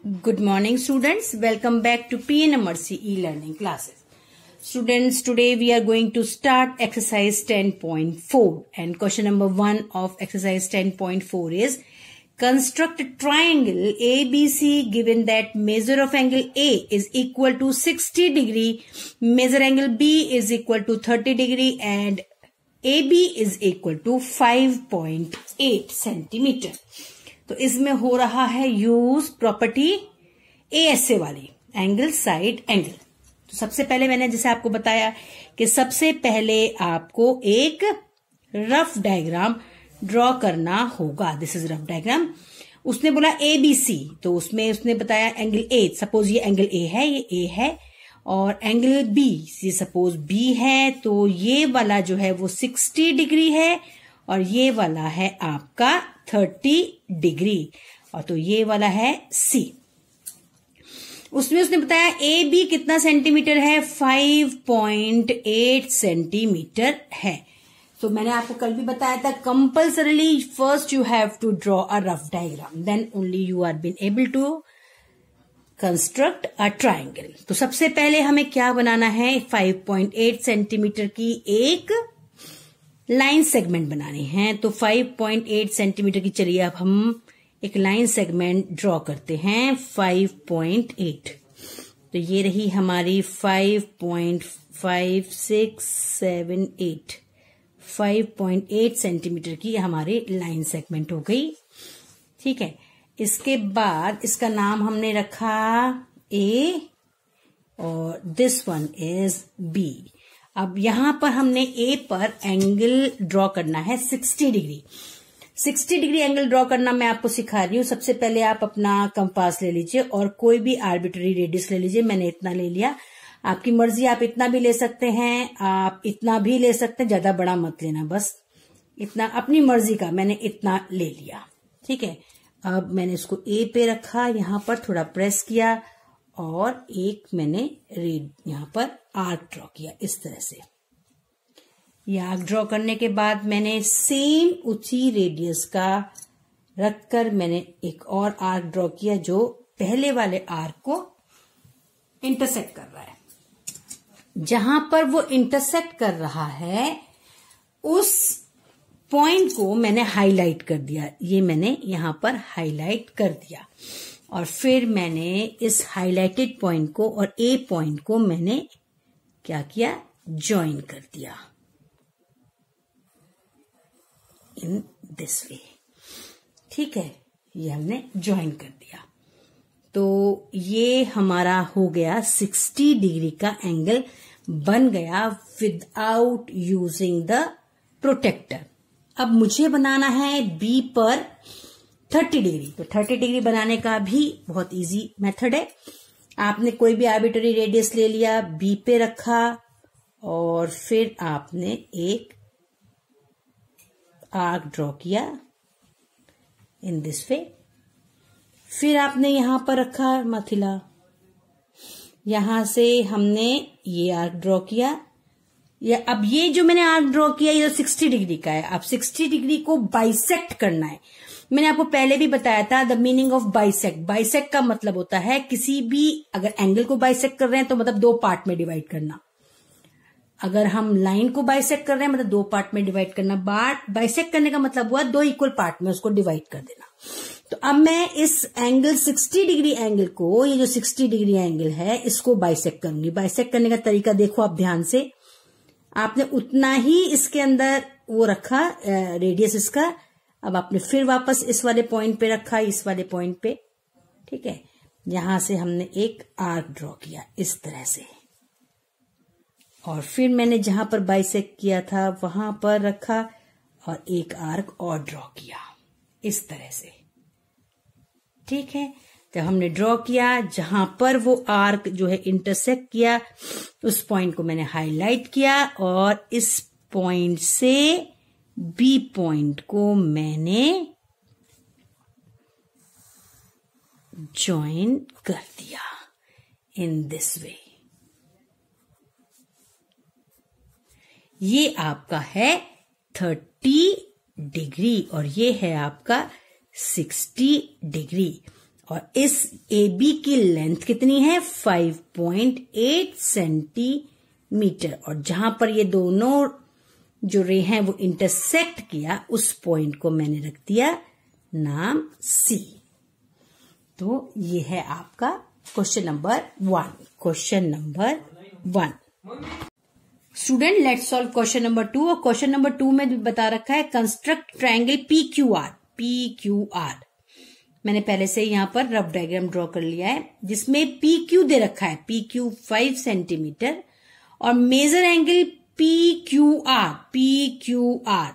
Good morning, students. Welcome back to PNMRC e-learning classes. Students, today we are going to start exercise 10.4 and question number 1 of exercise 10.4 is construct a triangle ABC given that measure of angle A is equal to 60 degree, measure angle B is equal to 30 degree and AB is equal to 5.8 centimeter. तो इसमें हो रहा है use property ASA वाली angle side angle. तो सबसे पहले मैंने जैसे आपको बताया कि सबसे पहले आपको एक रफ डायग्राम ड्रॉ करना होगा। This is rough diagram. उसने बोला एबीसी, तो उसमें उसने बताया एंगल ए, सपोज ये एंगल ए है, ये ए है, और एंगल बी ये सपोज बी है, तो ये वाला जो है वो 60 डिग्री है और ये वाला है आपका 30 डिग्री, और तो ये वाला है सी। उसमें उसने बताया ए बी कितना सेंटीमीटर है, 5.8 सेंटीमीटर है। तो मैंने आपको कल भी बताया था compulsorily first you have to draw a rough diagram, then only you are been able to construct a triangle. तो सबसे पहले हमें क्या बनाना है, 5.8 सेंटीमीटर की एक लाइन सेगमेंट बनानी है। तो 5.8 सेंटीमीटर की, चलिए अब हम एक लाइन सेगमेंट ड्रॉ करते हैं 5.8। तो ये रही हमारी 5.5678, 5.8 सेंटीमीटर की हमारी लाइन सेगमेंट हो गई। ठीक है, इसके बाद इसका नाम हमने रखा ए और दिस वन इज बी। अब यहां पर हमने ए पर एंगल ड्रॉ करना है 60 डिग्री। 60 डिग्री एंगल ड्रॉ करना मैं आपको सिखा रही हूं। सबसे पहले आप अपना कंपास ले लीजिए और कोई भी आर्बिट्ररी रेडियस ले लीजिए। मैंने इतना ले लिया, आपकी मर्जी, आप इतना भी ले सकते हैं, आप इतना भी ले सकते हैं, ज्यादा बड़ा मत लेना, बस इतना अपनी मर्जी का। मैंने इतना ले लिया। ठीक है, अब मैंने इसको ए पे रखा, यहां पर थोड़ा प्रेस किया और एक मैंने यहां पर आर्क ड्रॉ किया इस तरह से। ये आर्क ड्रॉ करने के बाद मैंने सेम उसी रेडियस का रखकर मैंने एक और आर्क ड्रॉ किया जो पहले वाले आर्क को इंटरसेक्ट कर रहा है। जहां पर वो इंटरसेक्ट कर रहा है उस पॉइंट को मैंने हाईलाइट कर दिया। ये मैंने यहां पर हाईलाइट कर दिया और फिर मैंने इस हाईलाइटेड पॉइंट को और ए पॉइंट को मैंने क्या किया, ज्वाइन कर दिया इन दिस वे। ठीक है, ये हमने ज्वाइन कर दिया। तो ये हमारा हो गया 60 डिग्री का एंगल बन गया विदाउट यूजिंग द प्रोटेक्टर। अब मुझे बनाना है बी पर 30 डिग्री। तो 30 डिग्री बनाने का भी बहुत इजी मेथड है। आपने कोई भी आर्बिट्ररी रेडियस ले लिया, बी पे रखा और फिर आपने एक आर्क ड्रॉ किया इन दिस वे। फिर आपने यहां पर रखा मथिला, यहां से हमने ये आर्क ड्रॉ किया। अब ये जो मैंने आर्क ड्रॉ किया ये 60 डिग्री का है। अब 60 डिग्री को बाइसेक्ट करना है। मैंने आपको पहले भी बताया था the meaning of bisect. Bisect का मतलब होता है किसी भी अगर एंगल को बाइसेक्ट कर रहे हैं तो मतलब दो पार्ट में डिवाइड करना। अगर हम लाइन को बाइसेक्ट कर रहे हैं मतलब दो पार्ट में डिवाइड करना। बाइसेक्ट करने का मतलब हुआ दो इक्वल पार्ट में उसको डिवाइड कर देना। तो अब मैं इस एंगल 60 डिग्री एंगल को, ये जो 60 डिग्री एंगल है, इसको बाइसेक्ट करूंगी। बाइसेक्ट करने का तरीका देखो आप ध्यान से। आपने उतना ही इसके अंदर वो रखा रेडियस इसका। अब आपने फिर वापस इस वाले पॉइंट पे रखा, इस वाले पॉइंट पे। ठीक है, यहां से हमने एक आर्क ड्रॉ किया इस तरह से और फिर मैंने जहां पर बाइसेक्ट किया था वहां पर रखा और एक आर्क और ड्रॉ किया इस तरह से। ठीक है, जब हमने ड्रॉ किया जहां पर वो आर्क जो है इंटरसेक्ट किया उस पॉइंट को मैंने हाईलाइट किया और इस पॉइंट से बी पॉइंट को मैंने ज्वाइन कर दिया इन दिस वे। ये आपका है 30 डिग्री और ये है आपका 60 डिग्री और इस AB की लेंथ कितनी है 5.8 सेंटीमीटर, और जहां पर ये दोनों जो रे हैं वो इंटरसेक्ट किया उस पॉइंट को मैंने रख दिया नाम C। तो ये है आपका question number 1। Question number 1। Student let's solve question number 2। और क्वेश्चन नंबर 2 में भी बता रखा है कंस्ट्रक्ट ट्रायंगल PQR। मैंने पहले से यहां पर रफ डायग्राम ड्रॉ कर लिया है जिसमें PQ दे रखा है, PQ 5 सेंटीमीटर, और मेजर एंगल PQR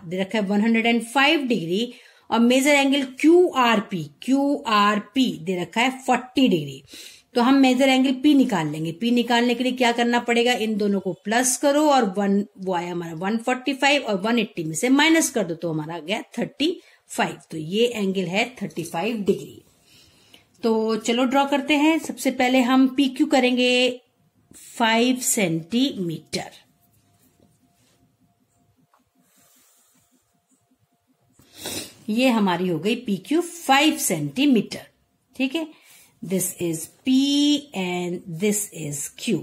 दे रखा है 105 डिग्री, और मेजर एंगल QRP दे रखा है 40 डिग्री। तो हम मेजर एंगल P निकाल लेंगे। P निकालने के लिए क्या करना पड़ेगा, इन दोनों को प्लस करो और वो आया हमारा 145 और 180 में से माइनस कर दो तो हमारा आ गया 35। तो ये एंगल है 35 डिग्री। तो चलो ड्रॉ करते हैं। सबसे पहले हम PQ करेंगे 5 सेंटीमीटर। ये हमारी हो गई PQ 5 सेंटीमीटर। ठीक है, this is P and this is Q।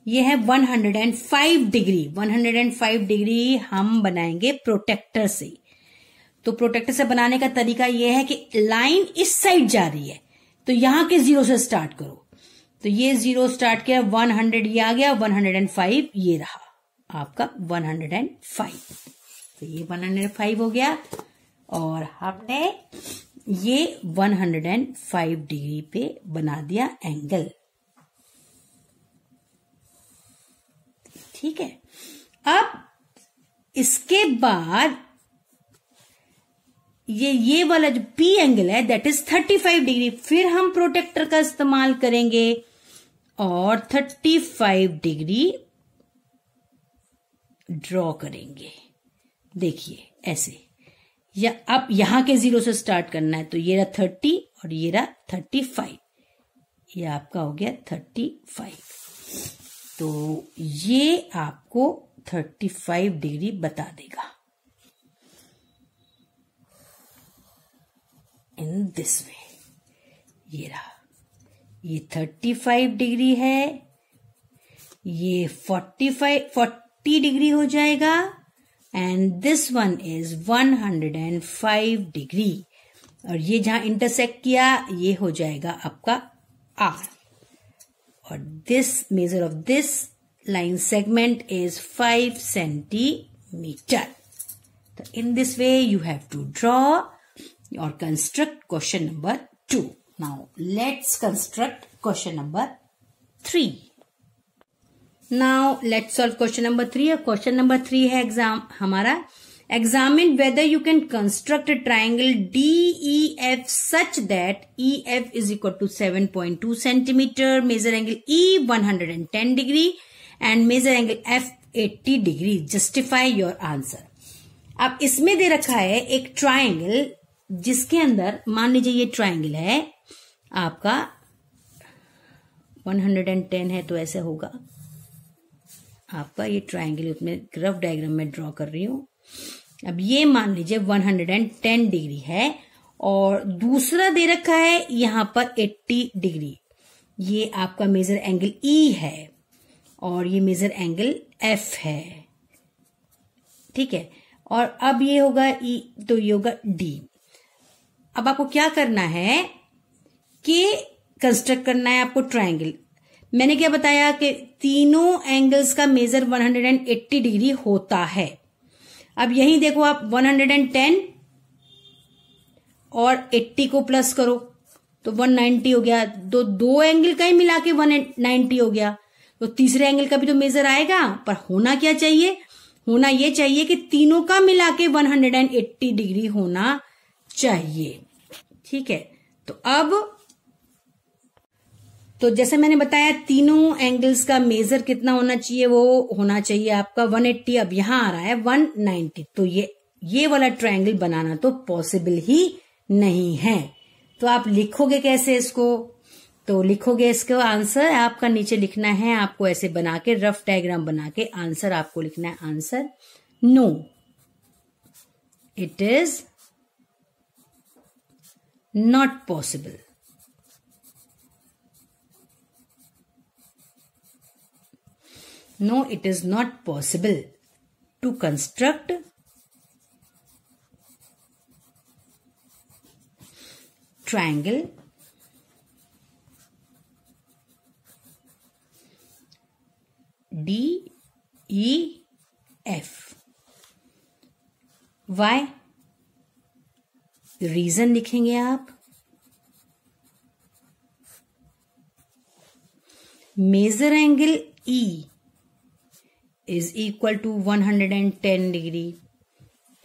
ये है 105 डिग्री। 105 डिग्री हम बनाएंगे प्रोटेक्टर से। तो प्रोटेक्टर से बनाने का तरीका यह है कि लाइन इस साइड जा रही है तो यहां के 0 से स्टार्ट करो। तो ये 0 स्टार्ट किया, 100 ये आ गया, 105 ये रहा आपका 105। तो ये 105 हो गया और हमने ये 105 डिग्री पे बना दिया एंगल। ठीक है, अब इसके बाद ये वाला जो P एंगल है दैट इज 35 डिग्री। फिर हम प्रोटेक्टर का इस्तेमाल करेंगे और 35 डिग्री ड्रॉ करेंगे। देखिए ऐसे, या अब यहां के 0 से स्टार्ट करना है। तो ये रहा 30 और ये रहा 35। ये आपका हो गया 35। तो ये आपको 35 डिग्री बता देगा इन दिस वे। ये रहा, ये 35 डिग्री है, ये 40 डिग्री हो जाएगा, and this one is 105 degree. और ये जहां इंटरसेक्ट किया ये हो जाएगा आपका R। और this measure of this line segment is 5 centimetre. तो in this way you have to draw और construct question number 2। Now let's construct question number 3। Now let's solve question number 3. Question number 3 है हमारा examine whether you can construct a triangle DEF such that EF is equal to 7.2 centimeter, measure angle E 110 degree and measure angle F 80 degree. Justify your answer. अब इसमें दे रखा है एक triangle जिसके अंदर मान लीजिए ये ट्राइंगल है आपका 110 है, तो ऐसे होगा आपका ये ट्राइंगल। उसमें रफ डायग्राम में ड्रॉ कर रही हूं। अब ये मान लीजिए 110 डिग्री है और दूसरा दे रखा है यहां पर 80 डिग्री। ये आपका मेजर एंगल E है और ये मेजर एंगल F है। ठीक है, और अब ये होगा E, तो ये होगा D। अब आपको क्या करना है कि कंस्ट्रक्ट करना है आपको ट्राइंगल। मैंने क्या बताया कि तीनों एंगल्स का मेजर 180 डिग्री होता है। अब यही देखो आप 110 और 80 को प्लस करो तो 190 हो गया। दो एंगल का ही मिला के 190 हो गया। तो तीसरे एंगल का भी तो मेजर आएगा, पर होना क्या चाहिए, होना ये चाहिए कि तीनों का मिला के 180 डिग्री होना चाहिए। ठीक है, तो अब तो जैसे मैंने बताया तीनों एंगल्स का मेजर कितना होना चाहिए, वो होना चाहिए आपका 180। अब यहां आ रहा है 190। तो ये वाला ट्रायंगल बनाना तो पॉसिबल ही नहीं है। तो आप लिखोगे कैसे इसको, तो लिखोगे इसका आंसर आपका नीचे लिखना है। आपको ऐसे बना के रफ डायग्राम बना के आंसर आपको लिखना है। Answer no, it is not possible. No, it is not possible to construct triangle DEF. Why? Reason लिखेंगे आप. Major angle E is equal to 110 degree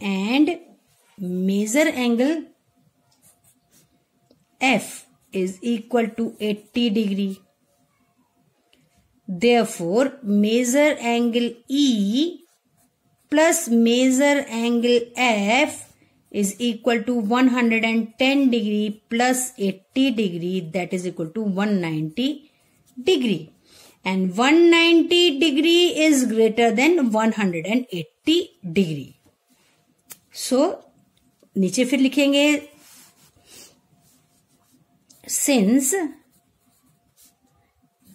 and measure angle F is equal to 80 degree. Therefore, measure angle E plus measure angle F is equal to 110 degree plus 80 degree, that is equal to 190 degree. And 190 degree is greater than 180 degree. So, नीचे फिर लिखेंगे, since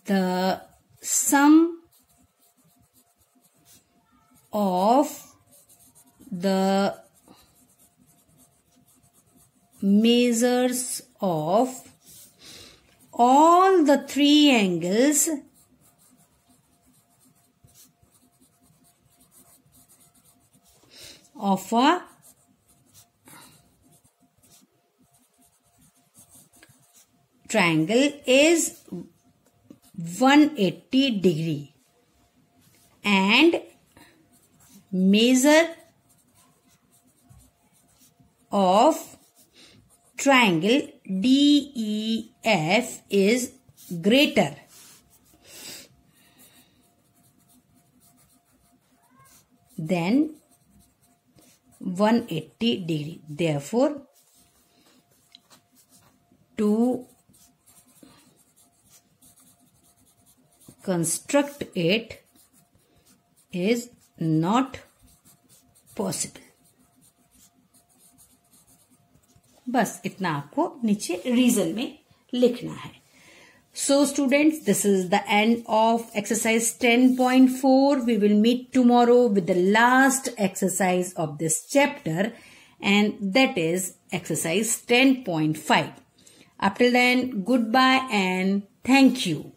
the sum of the measures of all the three angles of a triangle is 180 degree and measure of triangle DEF is greater than 180 degree. Therefore, to construct it is not possible. बस इतना आपको नीचे reason में लिखना है. So students, this is the end of exercise 10.4. We will meet tomorrow with the last exercise of this chapter, and that is exercise 10.5. Up till then, goodbye and thank you.